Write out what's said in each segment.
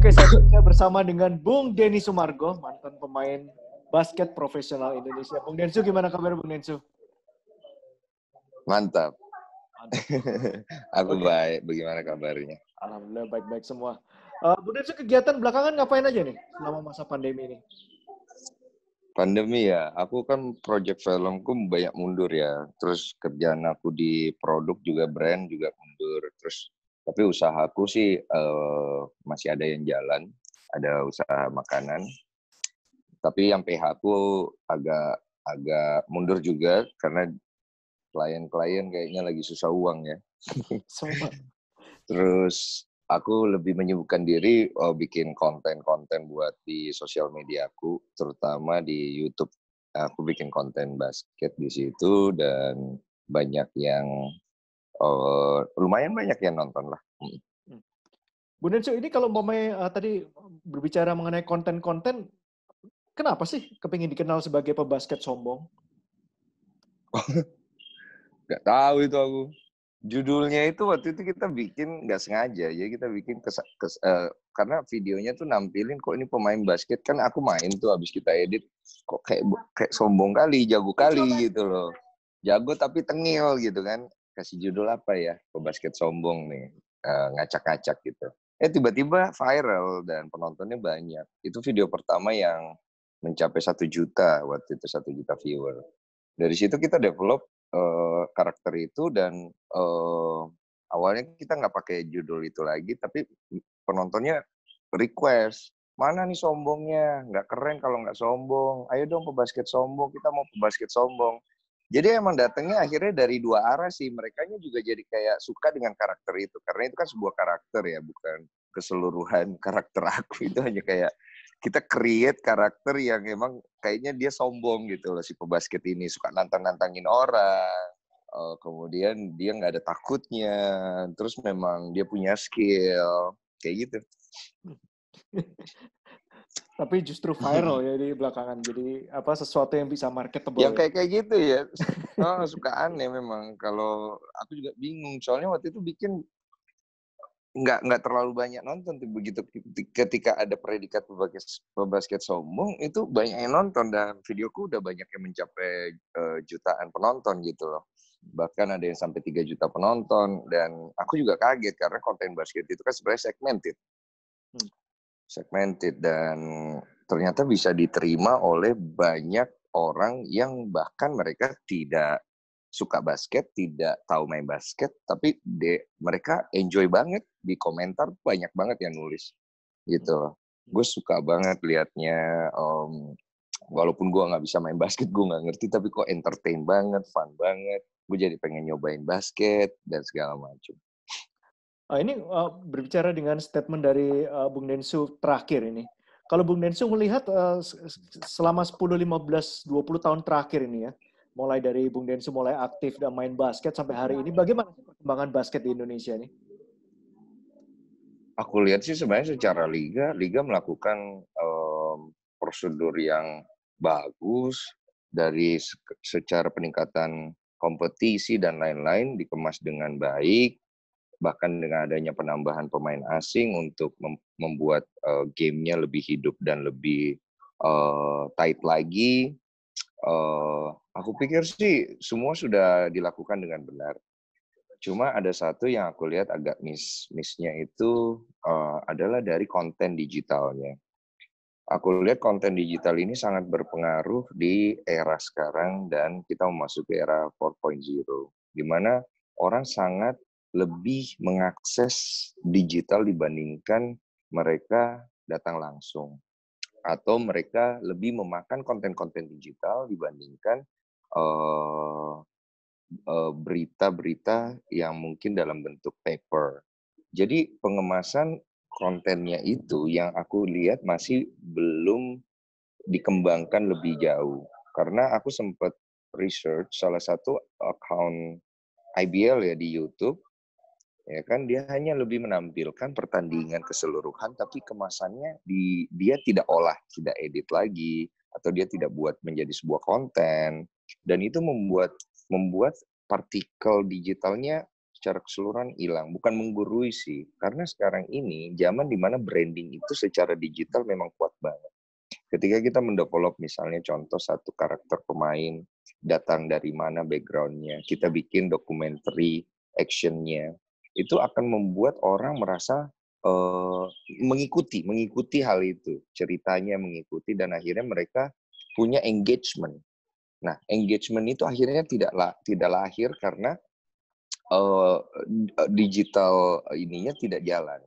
Oke, saat ini saya bersama dengan Bung Denny Sumargo, mantan pemain basket profesional Indonesia. Bung Densu, gimana kabar Bung Densu? Mantap. Aku Oke. baik. Bagaimana kabarnya? Alhamdulillah baik-baik semua. Bung Densu, kegiatan belakangan ngapain aja nih selama masa pandemi ini? Pandemi ya, aku kan project filmku banyak mundur ya. Terus kerjaan aku di produk juga brand juga mundur. Terus tapi usahaku sih masih ada yang jalan, ada usaha makanan. Tapi yang PH aku agak mundur juga karena klien-klien kayaknya lagi susah uang ya. Semua. Terus aku lebih menyibukkan diri bikin konten-konten buat di sosial media aku, terutama di YouTube. Aku bikin konten basket di situ dan banyak yang lumayan banyak yang nonton lah. Bung Densu, ini kalau tadi berbicara mengenai konten-konten, kenapa sih kepingin dikenal sebagai pebasket sombong? Gak tahu itu aku. Judulnya itu waktu itu kita bikin nggak sengaja, jadi kita bikin karena videonya tuh nampilin kok ini pemain basket, kan aku main tuh habis kita edit kok kayak sombong kali, jago kali gitu loh, jago tapi tengil gitu kan, kasih judul apa ya, pebasket sombong nih, ngacak-ngacak gitu. Tiba-tiba viral dan penontonnya banyak. Itu video pertama yang mencapai 1 juta waktu itu, 1 juta viewer. Dari situ kita develop karakter itu dan awalnya kita nggak pakai judul itu lagi, tapi penontonnya request, mana nih sombongnya, nggak keren kalau nggak sombong, ayo dong pebasket sombong, kita mau pebasket sombong. Jadi emang datangnya akhirnya dari dua arah sih, merekanya juga jadi kayak suka dengan karakter itu, karena itu kan sebuah karakter ya, bukan keseluruhan karakter aku, itu hanya kayak kita create karakter yang emang kayaknya dia sombong gitu loh, si pebasket ini suka nantang-nantangin orang, kemudian dia nggak ada takutnya, terus memang dia punya skill kayak gitu. Tapi justru viral ya di belakangan, jadi sesuatu yang bisa marketable. Yang kayak gitu ya, suka aneh memang. Kalau aku juga bingung, soalnya waktu itu bikin nggak terlalu banyak nonton tuh, begitu ketika ada predikat pebasket sombong itu banyak yang nonton dan videoku udah banyak yang mencapai jutaan penonton gitu loh, bahkan ada yang sampai 3 juta penonton dan aku juga kaget karena konten basket itu kan sebenarnya segmented dan ternyata bisa diterima oleh banyak orang yang bahkan mereka tidak suka basket, tidak tahu main basket, tapi mereka enjoy banget, di komentar banyak banget yang nulis gitu. Gue suka banget liatnya, walaupun gue nggak bisa main basket, gue nggak ngerti, tapi kok entertain banget, fun banget, gue jadi pengen nyobain basket dan segala macam. Ini berbicara dengan statement dari Bung Densu terakhir ini. Kalau Bung Densu melihat selama 10, 15, 20 tahun terakhir ini ya, mulai dari Bung Densu mulai aktif dan main basket sampai hari ini, bagaimana perkembangan basket di Indonesia ini? Aku lihat sih sebenarnya secara liga melakukan prosedur yang bagus dari secara peningkatan kompetisi dan lain-lain, dikemas dengan baik, bahkan dengan adanya penambahan pemain asing untuk membuat gamenya lebih hidup dan lebih tight lagi. Aku pikir sih semua sudah dilakukan dengan benar. Cuma ada satu yang aku lihat agak miss-nya itu adalah dari konten digitalnya. Aku lihat konten digital ini sangat berpengaruh di era sekarang dan kita memasuki era 4.0, di mana orang sangat lebih mengakses digital dibandingkan mereka datang langsung. Atau mereka lebih memakan konten-konten digital dibandingkan berita-berita yang mungkin dalam bentuk paper. Jadi pengemasan kontennya itu yang aku lihat masih belum dikembangkan lebih jauh. Karena aku sempat research salah satu account IBL ya di YouTube, ya kan dia hanya lebih menampilkan pertandingan keseluruhan, tapi kemasannya dia tidak olah, tidak edit lagi, atau dia tidak buat menjadi sebuah konten, dan itu membuat partikel digitalnya secara keseluruhan hilang. Bukan menggurui sih, karena sekarang ini zaman dimana branding itu secara digital memang kuat banget. Ketika kita mendevelop misalnya contoh satu karakter pemain, datang dari mana background-nya, kita bikin dokumenter action-nya, itu akan membuat orang merasa mengikuti hal itu, ceritanya mengikuti, dan akhirnya mereka punya engagement. Nah, engagement itu akhirnya tidak lahir karena digital ininya tidak jalan.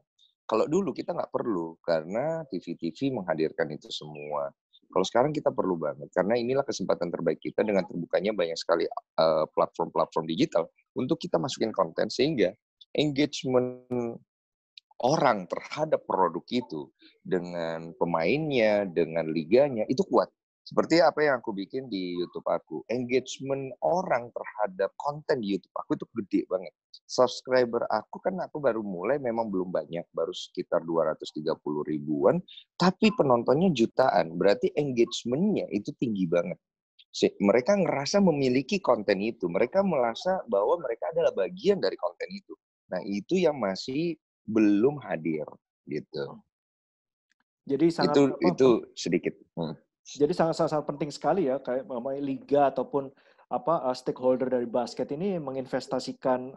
Kalau dulu kita nggak perlu, karena TV-TV menghadirkan itu semua. Kalau sekarang kita perlu banget, karena inilah kesempatan terbaik kita dengan terbukanya banyak sekali platform-platform digital untuk kita masukin konten, sehingga engagement orang terhadap produk itu dengan pemainnya, dengan liganya, itu kuat. Seperti apa yang aku bikin di YouTube aku. Engagement orang terhadap konten di YouTube aku itu gede banget. Subscriber aku kan aku baru mulai memang belum banyak, baru sekitar 230 ribuan, tapi penontonnya jutaan. Berarti engagement-nya itu tinggi banget. Mereka ngerasa memiliki konten itu. Mereka merasa bahwa mereka adalah bagian dari konten itu. Nah, itu yang masih belum hadir gitu. Jadi sangat Itu sedikit. Jadi sangat penting sekali ya kayak liga ataupun stakeholder dari basket ini menginvestasikan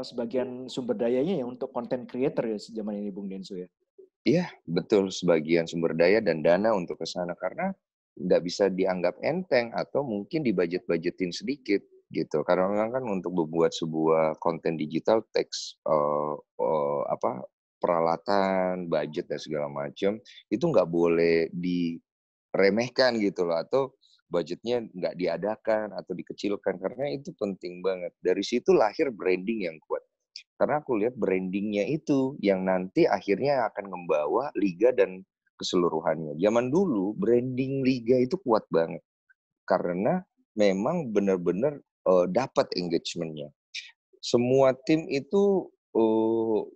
sebagian sumber dayanya ya untuk content creator ya zaman ini Bung Densu ya. Iya, betul, sebagian sumber daya dan dana untuk ke sana, karena nggak bisa dianggap enteng atau mungkin dibudget-budgetin sedikit gitu. Karena memang kan untuk membuat sebuah konten digital teks peralatan, budget dan segala macam itu nggak boleh diremehkan gitu loh, atau budgetnya nggak diadakan atau dikecilkan, karena itu penting banget. Dari situ lahir branding yang kuat. Karena aku lihat brandingnya itu yang nanti akhirnya akan membawa liga dan keseluruhannya. Zaman dulu branding liga itu kuat banget karena memang benar-benar dapat engagement-nya. Semua tim itu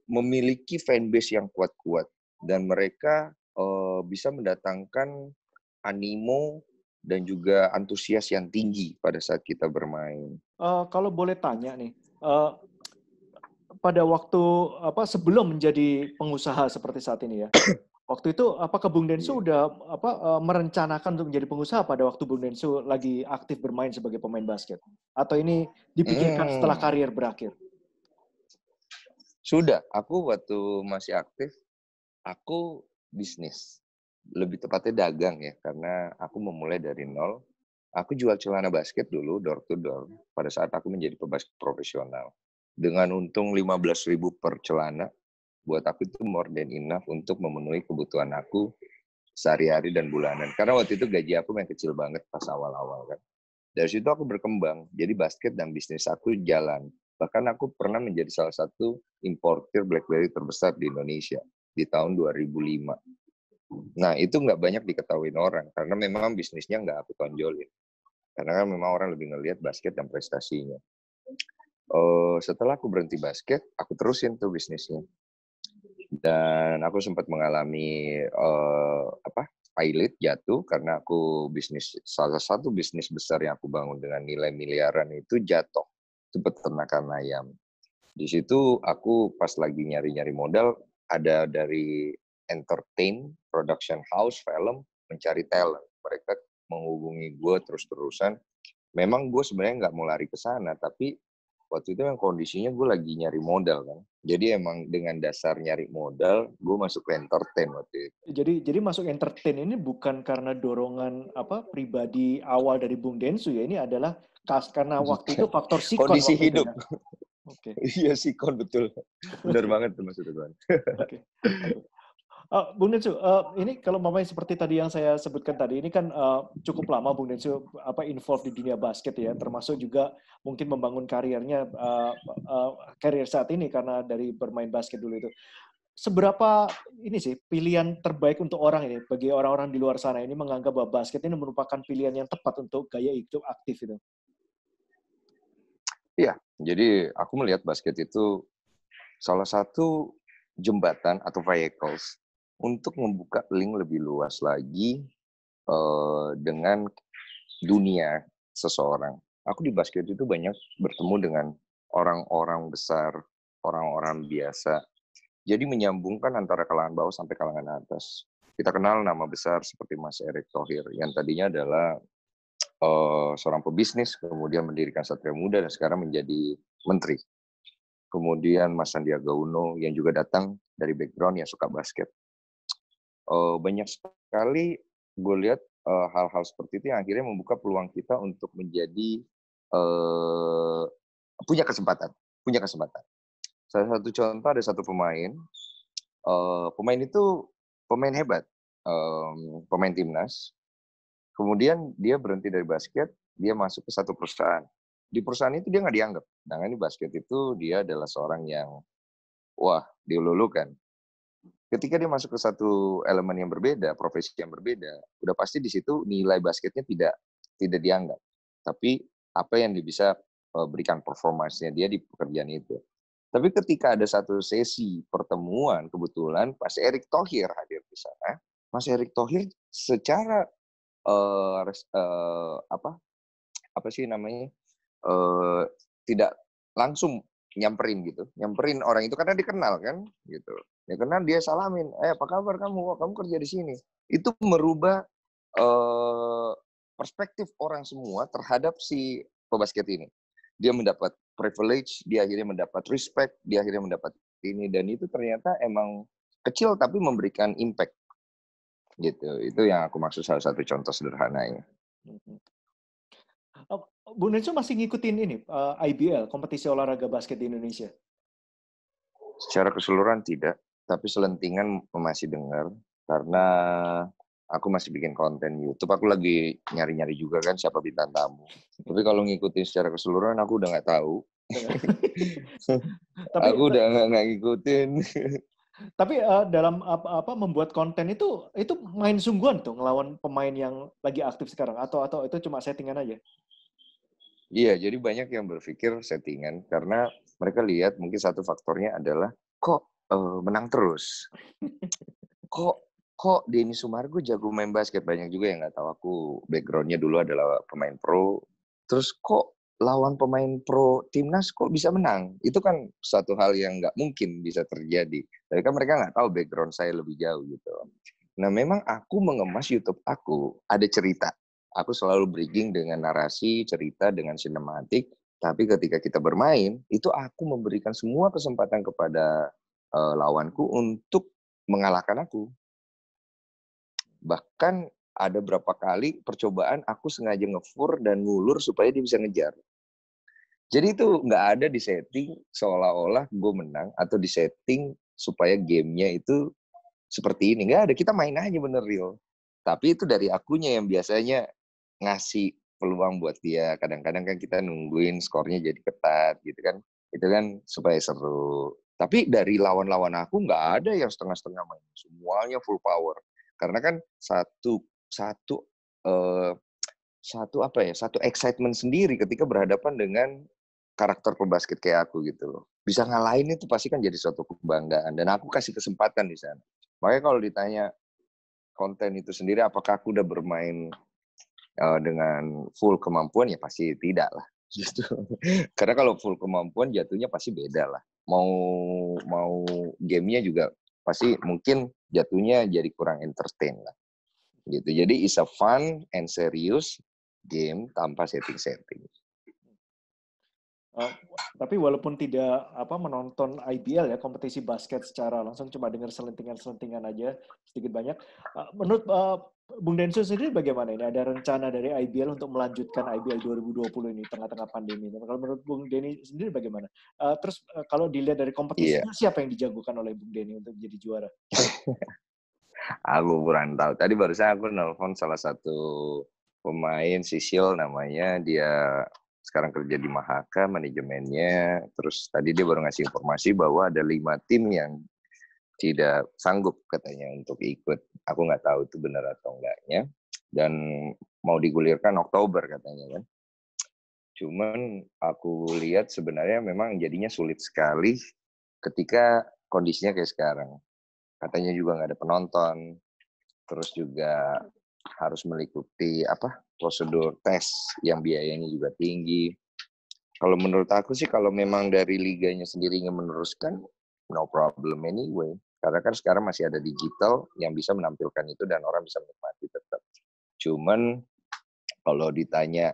memiliki fanbase yang kuat-kuat dan mereka bisa mendatangkan animo dan juga antusias yang tinggi pada saat kita bermain. Kalau boleh tanya nih, pada waktu sebelum menjadi pengusaha seperti saat ini ya, waktu itu apakah Bung Densu udah merencanakan untuk menjadi pengusaha pada waktu Bung Densu lagi aktif bermain sebagai pemain basket? Atau ini dipikirkan setelah karier berakhir? Sudah, aku waktu masih aktif, aku bisnis. Lebih tepatnya dagang ya, karena aku memulai dari nol. Aku jual celana basket dulu, door to door, pada saat aku menjadi pebasket profesional. Dengan untung 15.000 per celana, buat aku itu more than enough untuk memenuhi kebutuhan aku sehari-hari dan bulanan. Karena waktu itu gaji aku yang kecil banget pas awal-awal kan. Dari situ aku berkembang, jadi basket dan bisnis aku jalan. Bahkan aku pernah menjadi salah satu importir BlackBerry terbesar di Indonesia di tahun 2005. Nah, itu nggak banyak diketahui orang, karena memang bisnisnya nggak aku tonjolin. Karena kan memang orang lebih ngelihat basket dan prestasinya. Setelah aku berhenti basket, aku terusin tuh bisnisnya. Dan aku sempat mengalami pilot jatuh karena aku salah satu bisnis besar yang aku bangun dengan nilai miliaran itu jatuh. Itu peternakan ayam. Di situ aku pas lagi nyari-nyari modal, ada dari entertain, production house, film, mencari talent. Mereka menghubungi gue terus-terusan. Memang gue sebenarnya nggak mau lari ke sana, tapi waktu itu yang kondisinya gue lagi nyari modal kan. Jadi emang dengan dasar nyari modal, gue masuk ke entertain waktu itu. Jadi masuk entertain ini bukan karena dorongan pribadi awal dari Bung Densu ya, ini adalah karena waktu itu faktor sikon kondisi waktu hidup. Itu, ya? Oke. Iya sikon betul. Benar banget tuh maksudnya Tuan. Oke. Bung Densu, ini kalau mamanya seperti tadi yang saya sebutkan tadi, ini kan cukup lama Bung Densu involved di dunia basket ya, termasuk juga mungkin membangun karirnya, karir saat ini karena dari bermain basket dulu itu. Seberapa ini sih pilihan terbaik untuk orang ini, bagi orang-orang di luar sana ini menganggap bahwa basket ini merupakan pilihan yang tepat untuk gaya hidup aktif itu? Iya, jadi aku melihat basket itu salah satu jembatan atau vehicles untuk membuka link lebih luas lagi dengan dunia seseorang. Aku di basket itu banyak bertemu dengan orang-orang besar, orang-orang biasa. Jadi menyambungkan antara kalangan bawah sampai kalangan atas. Kita kenal nama besar seperti Mas Erick Thohir yang tadinya adalah seorang pebisnis, kemudian mendirikan Satria Muda dan sekarang menjadi menteri. Kemudian Mas Sandiaga Uno yang juga datang dari background yang suka basket. Banyak sekali gue lihat hal-hal seperti itu yang akhirnya membuka peluang kita untuk menjadi punya kesempatan. Salah satu contoh ada satu pemain, pemain itu pemain hebat, pemain timnas. Kemudian dia berhenti dari basket, dia masuk ke satu perusahaan. Di perusahaan itu dia nggak dianggap. Sedangkan di basket itu dia adalah seorang yang, wah, dilulukan. Ketika dia masuk ke satu elemen yang berbeda, profesi yang berbeda, udah pasti di situ nilai basketnya tidak dianggap. Tapi apa yang dia bisa berikan performanya dia di pekerjaan itu. Tapi ketika ada satu sesi pertemuan, kebetulan Mas Erick Thohir hadir di sana. Mas Erick Thohir secara apa sih namanya, tidak langsung nyamperin orang itu karena dikenal kan, gitu. Dia kenal, dia salamin, apa kabar kamu? Oh, kamu kerja di sini. Itu merubah perspektif orang semua terhadap si pebasket ini. Dia mendapat privilege, dia akhirnya mendapat respect, dia akhirnya mendapat ini, dan itu ternyata emang kecil tapi memberikan impact. Gitu. Itu yang aku maksud salah satu contoh sederhananya. Bung Densu masih ngikutin ini IBL, kompetisi olahraga basket di Indonesia? Secara keseluruhan tidak, tapi selentingan masih dengar karena aku masih bikin konten YouTube. Aku lagi nyari-nyari juga kan siapa bintang tamu. Tapi kalau ngikutin secara keseluruhan aku udah nggak tahu. Aku udah nggak ngikutin. Tapi dalam apa membuat konten itu main sungguhan tuh ngelawan pemain yang lagi aktif sekarang atau itu cuma settingan aja? Iya, jadi banyak yang berpikir settingan karena mereka lihat mungkin satu faktornya adalah kok menang terus. Kok Denny Sumargo jago main basket, banyak juga yang nggak tahu aku backgroundnya dulu adalah pemain pro. Terus kok lawan pemain pro timnas kok bisa menang? Itu kan satu hal yang nggak mungkin bisa terjadi. Tapi kan mereka nggak tahu background saya lebih jauh gitu. Nah memang aku mengemas YouTube aku ada cerita. Aku selalu bridging dengan narasi, cerita dengan sinematik. Tapi ketika kita bermain, itu aku memberikan semua kesempatan kepada lawanku untuk mengalahkan aku. Bahkan ada berapa kali percobaan aku sengaja ngefur dan ngulur supaya dia bisa ngejar. Jadi itu nggak ada di setting seolah-olah gue menang atau di setting supaya gamenya itu seperti ini. Nggak ada, kita main aja bener real. Tapi itu dari akunya yang biasanya ngasih peluang buat dia. Kadang-kadang kan kita nungguin skornya jadi ketat gitu kan. Itu kan supaya seru. Tapi dari lawan-lawan aku nggak ada yang setengah-setengah main. Semuanya full power. Karena kan satu excitement sendiri ketika berhadapan dengan karakter pembasket kayak aku gitu loh. Bisa ngalahin itu pasti kan jadi suatu kebanggaan. Dan aku kasih kesempatan di sana. Makanya kalau ditanya konten itu sendiri, apakah aku udah bermain dengan full kemampuan, ya pasti tidak lah. Gitu. Karena kalau full kemampuan jatuhnya pasti beda lah. Mau gamenya juga pasti mungkin jatuhnya jadi kurang entertain lah. Gitu. Jadi it's a fun and serious game tanpa setting-setting. Tapi walaupun tidak menonton IBL ya, kompetisi basket secara langsung, cuma dengar selentingan-selentingan aja sedikit banyak. Menurut Bung Densu sendiri bagaimana ini? Ada rencana dari IBL untuk melanjutkan IBL 2020 ini tengah-tengah pandemi. Dan kalau menurut Bung Denny sendiri bagaimana? Terus kalau dilihat dari kompetisinya, siapa yang dijagokan oleh Bung Denny untuk jadi juara? Aku kurang tahu. Tadi barusan aku nelpon salah satu pemain, Sisil namanya, dia sekarang kerja di Mahaka manajemennya. Terus tadi dia baru ngasih informasi bahwa ada 5 tim yang tidak sanggup katanya untuk ikut. Aku nggak tahu itu benar atau enggaknya. Dan mau digulirkan Oktober katanya kan. Cuman aku lihat sebenarnya memang jadinya sulit sekali ketika kondisinya kayak sekarang. Katanya juga nggak ada penonton. Terus juga harus mengikuti prosedur tes yang biayanya juga tinggi. Kalau menurut aku sih kalau memang dari liganya sendiri ingin meneruskan, no problem anyway. Karena kan sekarang masih ada digital yang bisa menampilkan itu dan orang bisa menikmati tetap. Cuman kalau ditanya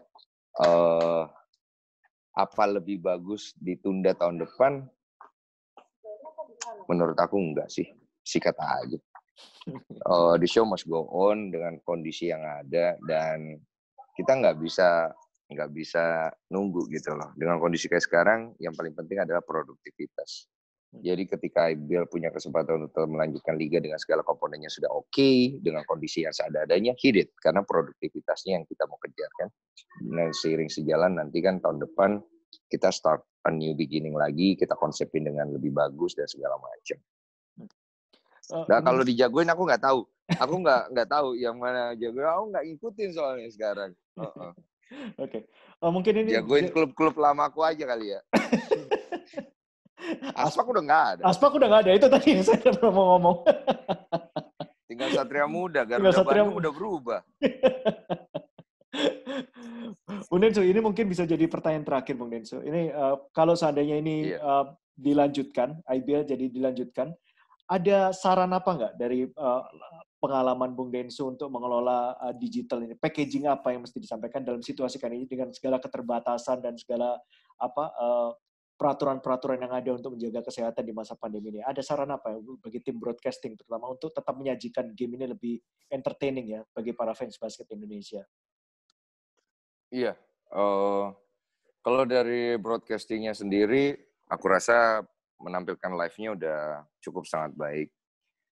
apa lebih bagus ditunda tahun depan, menurut aku enggak sih. Sikat aja. The show must go on dengan kondisi yang ada dan kita nggak bisa nunggu gitu loh. Dengan kondisi kayak sekarang, yang paling penting adalah produktivitas. Jadi ketika IBL punya kesempatan untuk melanjutkan liga dengan segala komponennya sudah oke, dengan kondisi yang seadanya, hit it. Karena produktivitasnya yang kita mau kejar kan. Dan seiring sejalan nanti kan tahun depan kita start a new beginning lagi, kita konsepin dengan lebih bagus dan segala macam. Nah kalau dijagoin aku nggak tahu. Aku nggak tahu yang mana jagoin. Aku nggak ngikutin soalnya sekarang. Oke. Mungkin ini jagoin klub-klub lama aku aja kali ya. Aspak udah nggak ada. Aspak udah nggak ada. Itu tadi yang saya mau ngomong. Tinggal Satria Muda. Garuda Bandung udah berubah. Bung Densu, ini mungkin bisa jadi pertanyaan terakhir, Bung Densu. Ini kalau seandainya ini dilanjutkan, IBL jadi dilanjutkan, ada saran apa nggak dari pengalaman Bung Densu untuk mengelola digital ini? Packaging apa yang mesti disampaikan dalam situasi kan ini dengan segala keterbatasan dan segala peraturan-peraturan yang ada untuk menjaga kesehatan di masa pandemi ini? Ada saran apa ya bagi tim broadcasting, terutama untuk tetap menyajikan game ini lebih entertaining ya bagi para fans basket Indonesia? Iya, kalau dari broadcastingnya sendiri, aku rasa menampilkan live-nya udah cukup sangat baik.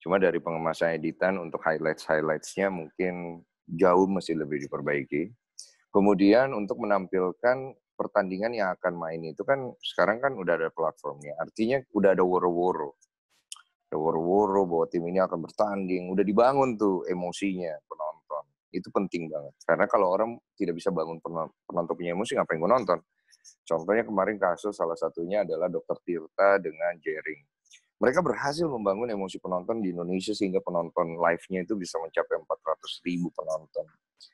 Cuma dari pengemasan editan untuk highlights-nya mungkin jauh masih lebih diperbaiki. Kemudian untuk menampilkan pertandingan yang akan main itu kan sekarang kan udah ada platformnya. Artinya udah ada woro-woro. Ada woro-woro bahwa tim ini akan bertanding. Udah dibangun tuh emosinya penonton. Itu penting banget. Karena kalau orang tidak bisa bangun penonton punya emosi, ngapain gue nonton? Contohnya kemarin kasus salah satunya adalah Dr. Tirta dengan Jering. Mereka berhasil membangun emosi penonton di Indonesia sehingga penonton live-nya itu bisa mencapai 400.000 penonton.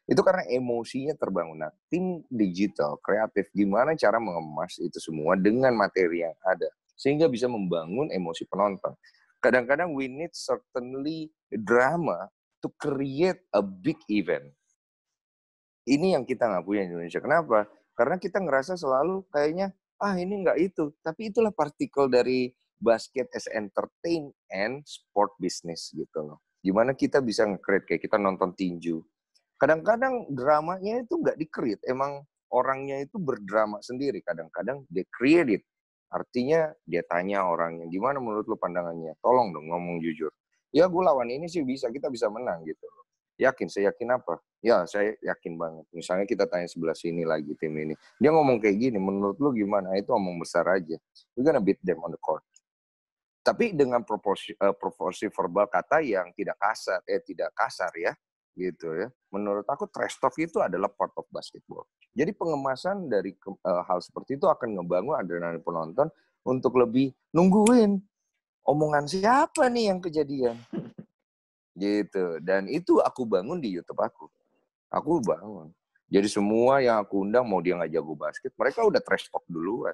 Itu karena emosinya terbangun. Nah, tim digital, kreatif, gimana cara mengemas itu semua dengan materi yang ada. Sehingga bisa membangun emosi penonton. Kadang-kadang we need certainly drama to create a big event. Ini yang kita nggak punya di Indonesia. Kenapa? Karena kita ngerasa selalu kayaknya, ini nggak itu. Tapi itulah partikel dari basket as entertain and sport business gitu loh. Gimana kita bisa nge-create kayak kita nonton tinju. Kadang-kadang dramanya itu nggak di-create. Emang orangnya itu berdrama sendiri. Kadang-kadang they create it. Artinya dia tanya orangnya, gimana menurut lu pandangannya? Tolong dong ngomong jujur. Ya gue lawan ini sih bisa, kita bisa menang gitu loh. Yakin, saya yakin apa? Ya saya yakin banget. Misalnya kita tanya sebelah sini lagi tim ini. Dia ngomong kayak gini, menurut lu gimana? Itu omong besar aja. We're gonna beat them on the court. Tapi dengan proporsi verbal kata yang tidak kasar ya, gitu ya. Menurut aku trash talk itu adalah part of basketball. Jadi pengemasan dari hal seperti itu akan ngebangun adrenalin penonton untuk lebih nungguin omongan siapa nih yang kejadian. Gitu. Dan itu aku bangun di YouTube aku. Aku bangun. Jadi semua yang aku undang, mau dia nggak jago basket, mereka udah trash talk duluan.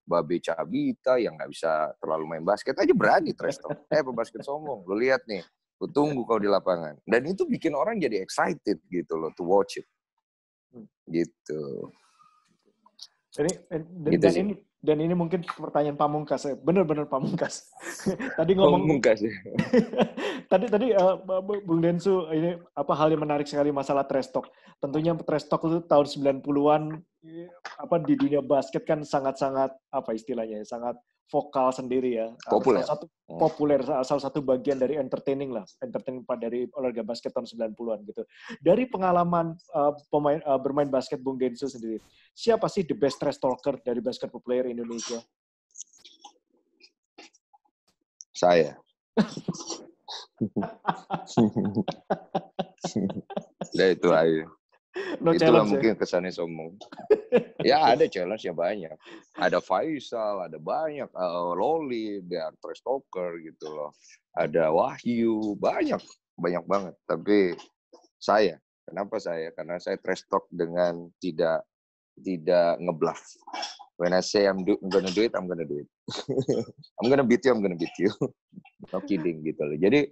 Babe Cabita yang nggak bisa terlalu main basket aja berani trash talk. Pebasket sombong. Lu lihat nih, lu tunggu kau di lapangan. Dan itu bikin orang jadi excited gitu loh, to watch it. Gitu. Dan ini mungkin pertanyaan pamungkas, bener-bener pamungkas. Tadi ngomong pamungkas ya. tadi Bung Densu, ini hal yang menarik sekali masalah trash talk. Tentunya trash talk itu tahun 90-an di dunia basket kan sangat-sangat istilahnya sangat vokal sendiri ya. Populer. Salah satu bagian dari entertaining dari olahraga basket tahun 90-an gitu. Dari pengalaman bermain basket Bung Densu sendiri, siapa sih the best trash talker dari basketball player Indonesia? Saya. Ya itu aja. No itulah challenge, mungkin kesannya sombong. Ya ada challenge ya banyak. Ada Faisal, ada banyak. Loli, ada trash talker gitu loh. Ada Wahyu, banyak banget. Tapi kenapa saya? Karena saya trash talk dengan tidak ngebluff. When I say I'm gonna do it, I'm gonna do it. I'm gonna beat you. No kidding gitu loh. Jadi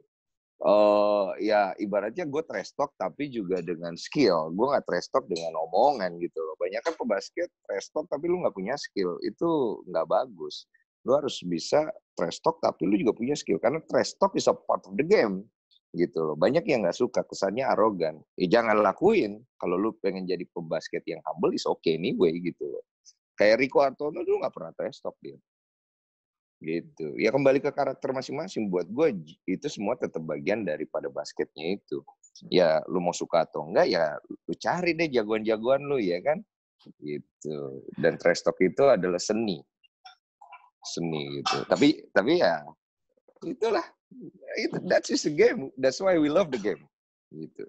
ya ibaratnya gue trash talk tapi juga dengan skill. Gue nggak trash talk dengan omongan gitu loh. Banyak kan pebasket trash talk tapi lu nggak punya skill. Itu nggak bagus. Lu harus bisa trash talk tapi lu juga punya skill. Karena trash talk is a part of the game. Gitu loh. Banyak yang nggak suka, kesannya arogan. Jangan lakuin. Kalau lu pengen jadi pebasket yang humble is okay anyway gitu loh. Kayak Rico Artono dulu nggak pernah trash talk dia. Gitu. Ya kembali ke karakter masing-masing. Buat gue itu semua tetap bagian daripada basketnya itu. Ya lu mau suka atau enggak ya lu cari deh jagoan-jagoan lu ya kan. Gitu. Dan trash talk itu adalah seni gitu. Tapi ya itulah. That's just the game. That's why we love the game. Gitu.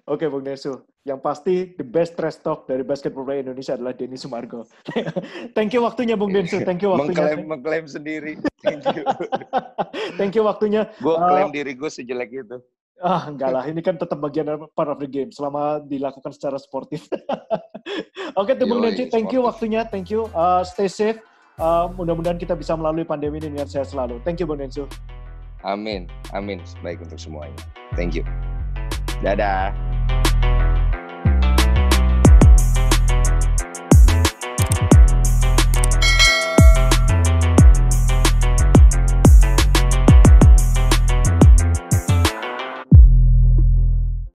Oke, Bung Densu. Yang pasti the best trash talk dari basketball player Indonesia adalah Denny Sumargo. Thank you waktunya, Bung Densu. Thank you waktunya. Mengklaim sendiri. Thank you. Thank you waktunya. Gue klaim diri gue sejelek itu. Enggak lah. Ini kan tetap bagian part of the game selama dilakukan secara sportif. Oke, Bung Densu. Thank you waktunya. Thank you. Stay safe. Mudah-mudahan kita bisa melalui pandemi ini dengan sehat selalu. Thank you, Bung Densu. Amin. Baik untuk semuanya. Thank you. Dadah.